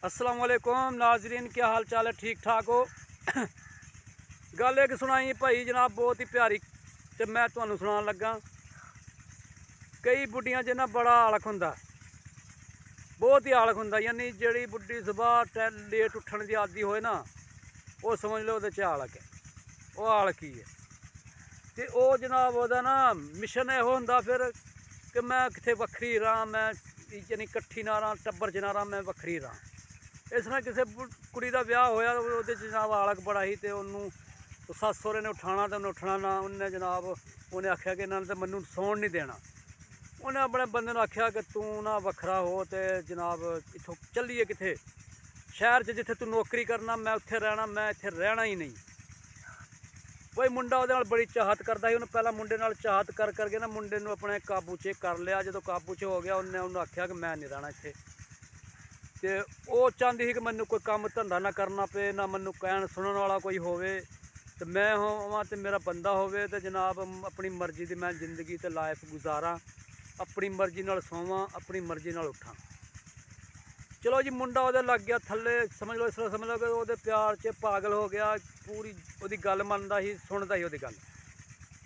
अस्सलाम वालेकुम नाजरीन, क्या हाल चाल है? ठीक ठाक हो? गल एक सुनाई भाई जनाब, बहुत ही प्यारी। तो मैं तुहानू सुनान लगा। कई बुढ़ियां जिन्ना बड़ा आलख होंदा, बहुत ही आलख होंदा। यानी जिहड़ी बुढ़ी सुबह लेट उठन की आदि होए ना, वो समझ लो उहदे च आलख है। वो आलख ही है। तो वह जनाब वह ना मिशन यहो होंदा फिर कि मैं कितने वक्री रहां, मैं यानी कट्ठी ना रहां, टब्बर च ना रहां, मैं वक्री रहां। इस तरह किसी कुड़ी का विआह होया, वो जनाब आलख बड़ा ही। तो उन्होंने सस सौरे ने उठाना तो उन्हें उठना ना। उन्हें जनाब उन्हें आख्या कि इन्होंने तो मैनू सौन नहीं देना। उन्हें अपने बंदे ने आख्या कि तू ना वखरा हो तो जनाब इतों चलीए कितने शहर च जिथे तू नौकरी करना, मैं उत्थे रहना, मैं इत्थे रहना ही नहीं। भाई मुंडा वो बड़ी चाहत करता ही। उन्हें पहला मुंडे नाल चाहत कर करके ना मुंडे नूं अपने काबू च कर लिया। जो काबू च हो गया उन्हें उन्हें आख्या कि मैं नहीं रहना इत्थे। तो वो चाहती थी कि मैनू कोई काम धंधा ना करना पे, ना मैनू कहन सुनने वाला कोई होवे, तो मैं होवां तो मेरा बंदा होवे। तो जनाब अपनी मर्जी की मैं जिंदगी तो लाइफ गुजारा, अपनी मर्जी नाल सोवां, अपनी मर्जी नाल उठां। चलो जी, मुंडा वो लग गया थले। समझ लो इस तरह समझ लो कि वो प्यार च पागल हो गया। पूरी वो गल मनता ही, सुनता ही वो गल।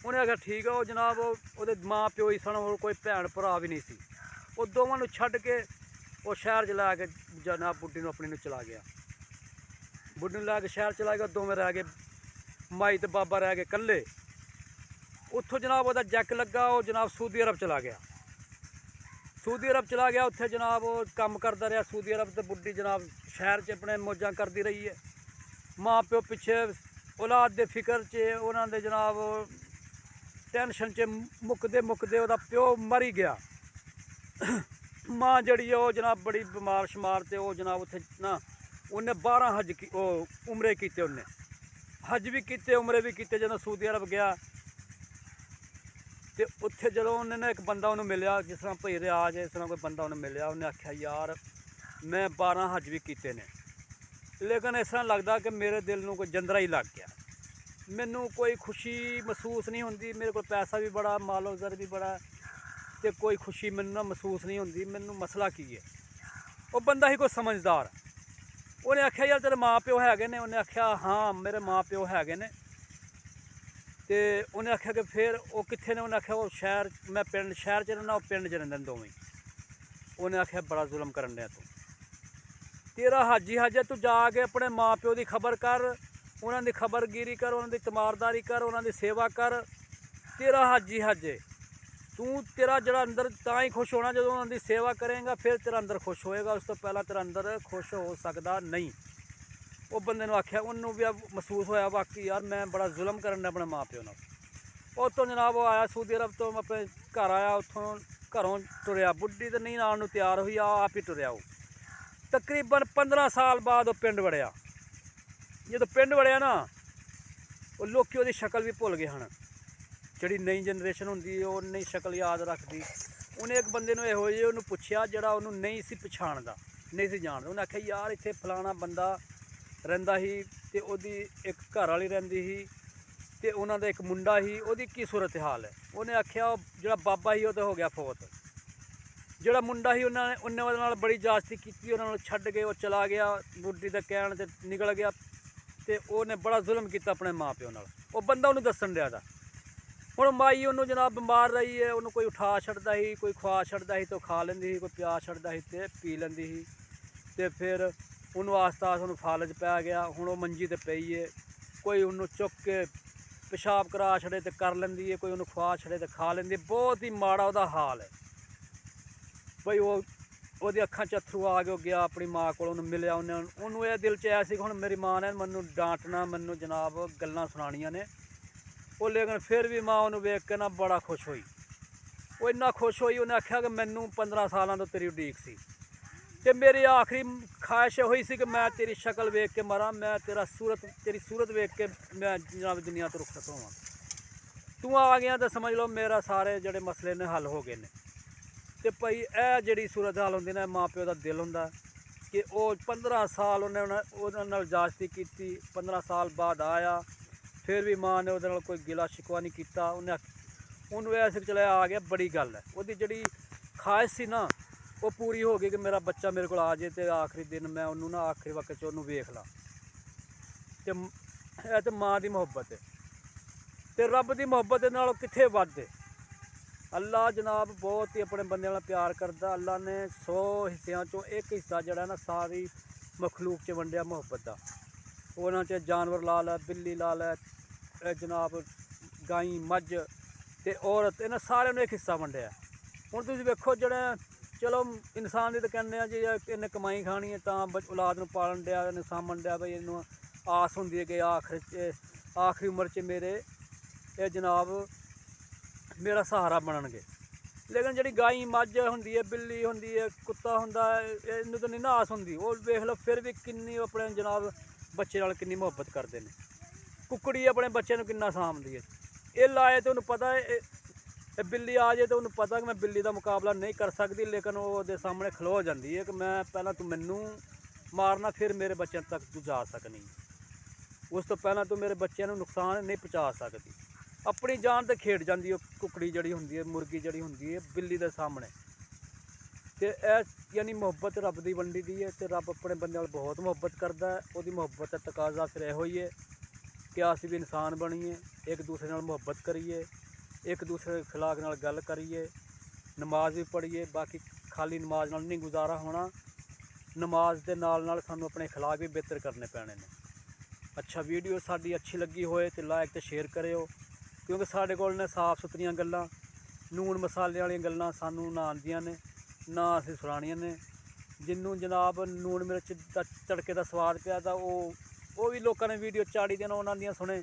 उन्हें आख्या ठीक है। वो जनाब वो माँ प्यो ही सन, और कोई भैन भरा भी नहीं सी। वो दोवां नूं छड्ड के वो शहर च लैके जनाब बुढ़ी नूं अपनी नूं चला गया। बुढ़ी नूं लैके शहर चला गया। दोवें रह गए, माई ते बाबा रह गए कल्ले। उत्थों जनाब वो जैक लगा, वो जनाब सऊदी अरब चला गया। सऊदी अरब चला गया, उत्थे जनाब वो कम करता रहा सऊदी अरब। तो बुढ़ी जनाब शहर च अपने मौजां करती रही है। माँ प्यो पिछे औलाद के फिक्र च, उन्होंने जनाब टेंशन च मुकदे मुकदे वह प्यो मरी गया। माँ जड़ी है वो जनाब बड़ी बीमार शमार। तो वो जनाब उत्थे ना उन्हें 12 हज की उमरे किते। उन्हें हज भी किते, उमरे भी किते। जो सऊदी अरब गया तो उत्थे जो उन्होंने एक बंदा उन्होंने मिलया, जिस तरह भाई रियाज इस तरह कोई बंदा उन्हें मिलया। उन्हें आख्या यार मैं 12 हज भी किते ने, लेकिन इस तरह लगता कि मेरे दिल में कोई जंदरा ही लग गया। मैनू कोई खुशी महसूस नहीं होती। मेरे को पैसा भी बड़ा, मालो ज़र भी बड़ा, तो कोई खुशी मैनू ना महसूस नहीं होती। मैनू मसला की है? वो बंदा ही कोई समझदार। उन्हें आख्या यार तेरे माँ प्यो है ने? उन्हें आख्या हाँ मेरे माँ प्यो है ने। तो उन्हें आख्या कि फिर वो कितने ने? उन्हें आख्या वो शहर, मैं पिंड शहर च रहना, वो पिंड च रहिंदे दोवें। उन्हें आख्या बड़ा जुल्म करन दिया तू, तेरा हज ही हज है। तू जाके अपने माँ प्यो की खबर कर, उन्होंने खबरगिरी कर, उन्होंने तमारदारी कर, उन्होंने सेवा कर। तेरा हज ही हज है। तू तेरा जरा अंदर तां ही खुश होना जो उन्होंने सेवा करेगा, फिर तेरा अंदर खुश होएगा। उस तो पहला तेरा अंदर खुश हो सकता नहीं। वो बंदे ने आख्या, उन्होंने भी महसूस होया वाकई यार मैं बड़ा जुल्म करना अपने माँ प्यो नाल। उतों जनाब वो आया सऊदी अरब तो अपने घर आया, उतों घरों टुरया। बुढ़ी तो नहीं आने तैयार हुई, आप ही टुरया। वो तकरीबन 15 साल बाद वो पिंड वड़िया। जो पिंड वड़िया ना, वो लोग वो शक्ल भी भुल गए हैं। जी नई जनरेशन होंगी वो नहीं शक्ल याद रखती। उन्हें एक बंदे यहो जी उन्होंने पुछया जरा उन्होंने नहीं सी पछाणदा, नहीं सी जानदा। उन्हें आख्या यार इत्थे फलाना बंदा रहिंदा ही, ते ओहदी एक घर वाली रहिंदी ही, ते उन्हां दा एक मुंडा ही, ओहदी की सूरत हाल है? उन्हें आख्या जो बाबा ही वो तो हो गया फोत। जोड़ा मुंडा ही उन्हें उन्हें वो बड़ी जास्ती की, उन्होंने छड्ड के वो चला गया। बुढ़ी के कहण ते निकल गया। तो उन्हें बड़ा जुल्म किया अपने माँ प्यो नाल। वो बंदा उन्होंने दसन दिया था। हुण माई उन्होंने जनाब बीमार रही है, उन्होंने कोई उठा छड्डदा ही, कोई खुआ छड्डदा ही तो खा लैंदी ही, कोई प्या छड्डदा ही तो पी लैंदी ही। तो फिर उन्होंने आस्ता आस्ता उन्होंने फालज पै गया। हुण वो मंजी ते पई है। कोई उन्होंने चुक के पेशाब करा छड़े तो कर लैंदी है, कोई उन्होंने खुआ छड़े तो खा लैंदी। बहुत ही माड़ा उहदा हाल है। भाई वो अखां च अथरू आ गए। गया अपनी माँ को मिलया। उन्होंने यह दिल च आया कि हुण मेरी माँ ने मैनू डांटना, मैनू जनाब गल्लां सुनानियां ने। वो लेकिन फिर भी माँ उन्होंने वेख के ना बड़ा खुश हुई। वो इन्ना खुश हुई, उन्हें आख्या कि मैनू 15 सालों तो तेरी उड़ीक सी, ते मेरी आखिरी ख्वाहिश हुई सी कि मैं तेरी शक्ल वेख के मरा, मैं तेरी सूरत वेख के मैं जनाब दुनिया तो रुखसत होवां। तू आ गया तो समझ लो मेरा सारे जोड़े मसले ने हल हो गए ने। तो भाई यह जी सूरत हाल होंगी ना, माँ प्यो का दिल होंगे कि वह 15 साल उन्हें जास्ती की। 15 साल बाद आया, फिर भी माँ ने वो कोई गिला शिकवा नहीं किया। उन्हें ऐसे चले आ गया। बड़ी गल है वो जी ख्वाहिश सी ना, ਉਹ ਪੂਰੀ ਹੋ ਗਈ ਕਿ ਮੇਰਾ ਬੱਚਾ ਮੇਰੇ ਕੋਲ ਆ ਜੇ ਤੇ ਆਖਰੀ ਦਿਨ ਮੈਂ ਉਹਨੂੰ ਨਾ ਆਖਰੀ ਵਕਤ 'ਚ ਉਹਨੂੰ ਵੇਖ ਲਾਂ। ਤੇ ਇਹ ਤੇ ਮਾਂ ਦੀ ਮੁਹੱਬਤ ਹੈ ਤੇ ਰੱਬ ਦੀ ਮੁਹੱਬਤ ਦੇ ਨਾਲ ਕਿੱਥੇ ਵੱਧ ਹੈ। ਅੱਲਾ ਜਨਾਬ ਬਹੁਤ ਹੀ ਆਪਣੇ ਬੰਦਿਆਂ ਨਾਲ ਪਿਆਰ ਕਰਦਾ। ਅੱਲਾ ਨੇ 100 ਹਿੱਸਿਆਂ 'ਚੋਂ ਇੱਕ ਹਿੱਸਾ ਜਿਹੜਾ ਨਾ ਸਾਰੀ ਮਖਲੂਕ 'ਚ ਵੰਡਿਆ ਮੁਹੱਬਤ ਦਾ। ਉਹਨਾਂ 'ਚ ਜਾਨਵਰ ਲਾ ਲੈ, ਬਿੱਲੀ ਲਾ ਲੈ, ਜਨਾਬ ਗਾਈ, ਮੱਝ ਤੇ ਔਰਤ, ਇਹਨਾਂ ਸਾਰਿਆਂ ਨੂੰ ਇੱਕ ਹਿੱਸਾ ਵੰਡਿਆ। ਹੁਣ ਤੁਸੀਂ ਵੇਖੋ ਜਿਹੜਾ ਚਲੋ ਇਨਸਾਨ ਦੀ ਤਾਂ ਕਹਿੰਦੇ ਆ ਜੀ ਇਹਨੇ ਕਮਾਈ ਖਾਣੀ ਹੈ ਤਾਂ ਔਲਾਦ ਨੂੰ ਪਾਲਣ ਡਿਆ, ਇਹਨੂੰ ਸਾਂਭਣ ਡਿਆ, ਬਈ ਇਹਨੂੰ ਆਸ ਹੁੰਦੀ ਹੈ ਕਿ ਆਖਰੀ ਉਮਰ 'ਚ ਮੇਰੇ ਇਹ ਜਨਾਬ ਮੇਰਾ ਸਹਾਰਾ ਬਣਨਗੇ। ਲੇਕਿਨ ਜਿਹੜੀ ਗਾਈ, ਮੱਝ ਹੁੰਦੀ ਹੈ, ਬਿੱਲੀ ਹੁੰਦੀ ਹੈ, ਕੁੱਤਾ ਹੁੰਦਾ ਹੈ, ਇਹਨੂੰ ਤਾਂ ਨਹੀਂ ਨਾ ਆਸ ਹੁੰਦੀ। ਉਹ ਵੇਖ ਲਓ ਫਿਰ ਵੀ ਕਿੰਨੀ ਆਪਣੇ ਜਨਾਬ ਬੱਚੇ ਨਾਲ ਕਿੰਨੀ ਮੁਹੱਬਤ ਕਰਦੇ ਨੇ। ਕੁੱਕੜੀ ਆਪਣੇ ਬੱਚੇ ਨੂੰ ਕਿੰਨਾ ਸਾਂਭਦੀ ਹੈ। ਇਹ ਲਾਏ ਤੇ ਉਹਨੂੰ ਪਤਾ ਹੈ ਇਹ ਬਿੱਲੀ ਆ ਜਾਏ ਤਾਂ ਉਹਨੂੰ ਪਤਾ ਕਿ ਮੈਂ ਬਿੱਲੀ ਦਾ ਮੁਕਾਬਲਾ ਨਹੀਂ ਕਰ ਸਕਦੀ, ਲੇਕਿਨ ਉਹ ਉਹਦੇ ਸਾਹਮਣੇ ਖਲੋ ਜਾਂਦੀ ਹੈ ਕਿ ਮੈਂ ਪਹਿਲਾਂ ਤੂੰ ਮੈਨੂੰ ਮਾਰਨਾ ਫਿਰ ਮੇਰੇ ਬੱਚਿਆਂ ਤੱਕ ਤੂੰ ਜਾ ਸਕਣੀ, ਉਸ ਤੋਂ ਪਹਿਲਾਂ ਤੂੰ ਮੇਰੇ ਬੱਚਿਆਂ ਨੂੰ ਨੁਕਸਾਨ ਨਹੀਂ ਪਹੁੰਚਾ ਸਕਦੀ। ਆਪਣੀ ਜਾਨ ਤੇ ਖੇਡ ਜਾਂਦੀ ਉਹ ਕੁੱਕੜੀ ਜਿਹੜੀ ਹੁੰਦੀ ਹੈ, ਮੁਰਗੀ ਜਿਹੜੀ ਹੁੰਦੀ ਹੈ ਬਿੱਲੀ ਦੇ ਸਾਹਮਣੇ। ਤੇ ਇਹ ਯਾਨੀ ਮੁਹੱਬਤ ਰੱਬ ਦੀ ਵੰਡੀ ਦੀ ਹੈ ਤੇ ਰੱਬ ਆਪਣੇ ਬੰਦੇ ਨਾਲ ਬਹੁਤ ਮੁਹੱਬਤ ਕਰਦਾ ਹੈ। ਉਹਦੀ ਮੁਹੱਬਤ ਦਾ ਤਕਾਜ਼ਾ ਫਿਰ ਇਹੋ ਹੀ ਹੈ ਕਿ ਅਸੀਂ ਵੀ ਇਨਸਾਨ ਬਣੀਏ, ਇੱਕ ਦੂਸਰੇ ਨਾਲ ਮੁਹੱਬਤ ਕਰੀਏ, ਇੱਕ ਦੂਸਰੇ ਦੇ ਅਖਲਾਕ ਨਾਲ ਗੱਲ ਕਰੀਏ, ਨਮਾਜ਼ ਵੀ ਪੜ੍ਹੀਏ। ਬਾਕੀ ਖਾਲੀ ਨਮਾਜ਼ ਨਾਲ ਨਹੀਂ ਗੁਜ਼ਾਰਾ ਹੋਣਾ, ਨਮਾਜ਼ ਦੇ ਨਾਲ ਸਾਨੂੰ ਆਪਣੇ ਅਖਲਾਕ ਵੀ ਬਿਹਤਰ ਕਰਨੇ ਪੈਣੇ ਨੇ। ਅੱਛਾ, ਵੀਡੀਓ ਸਾਡੀ ਅੱਛੀ ਲੱਗੀ ਹੋਏ ਤੇ ਲਾਇਕ ਤੇ ਸ਼ੇਅਰ ਕਰਿਓ, ਕਿਉਂਕਿ ਸਾਡੇ ਕੋਲ ਨੇ ਸਾਫ ਸੁਥਰੀਆਂ ਗੱਲਾਂ, ਨੂਣ ਮਸਾਲੇ ਵਾਲੀਆਂ ਗੱਲਾਂ ਸਾਨੂੰ ਨਾ ਆਉਂਦੀਆਂ ਨੇ ਨਾ ਅਸੀਂ ਸੁਣਾਉਣੀਆਂ ਨੇ। ਜਿਹਨੂੰ ਜਨਾਬ ਨੂਣ ਮਿਰਚ ਦਾ ਤੜਕੇ ਦਾ ਸਵਾਦ ਪਿਆ ਤਾਂ ਉਹ ਵੀ ਲੋਕਾਂ ਨੇ ਵੀਡੀਓ ਚਾੜੀ ਦੇਣਾ, ਉਹਨਾਂ ਦੀਆਂ ਸੁਣੇ।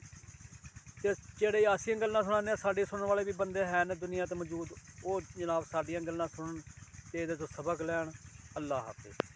ਤੇ ਜਿਹੜੇ ਅਸੀਂ ਗੱਲਾਂ ਸੁਣਾਉਂਦੇ ਹਾਂ, ਸਾਡੇ ਸੁਣਨ ਵਾਲੇ ਵੀ ਬੰਦੇ ਹੈ ਨੇ ਦੁਨੀਆ 'ਤੇ ਮੌਜੂਦ, ਉਹ ਜਨਾਬ ਸਾਡੀਆਂ ਗੱਲਾਂ ਸੁਣਨ ਤੇ ਇਹਦੇ ਤੋਂ ਸਬਕ ਲੈਣ। ਅੱਲਾ ਹਾਫਿਜ਼।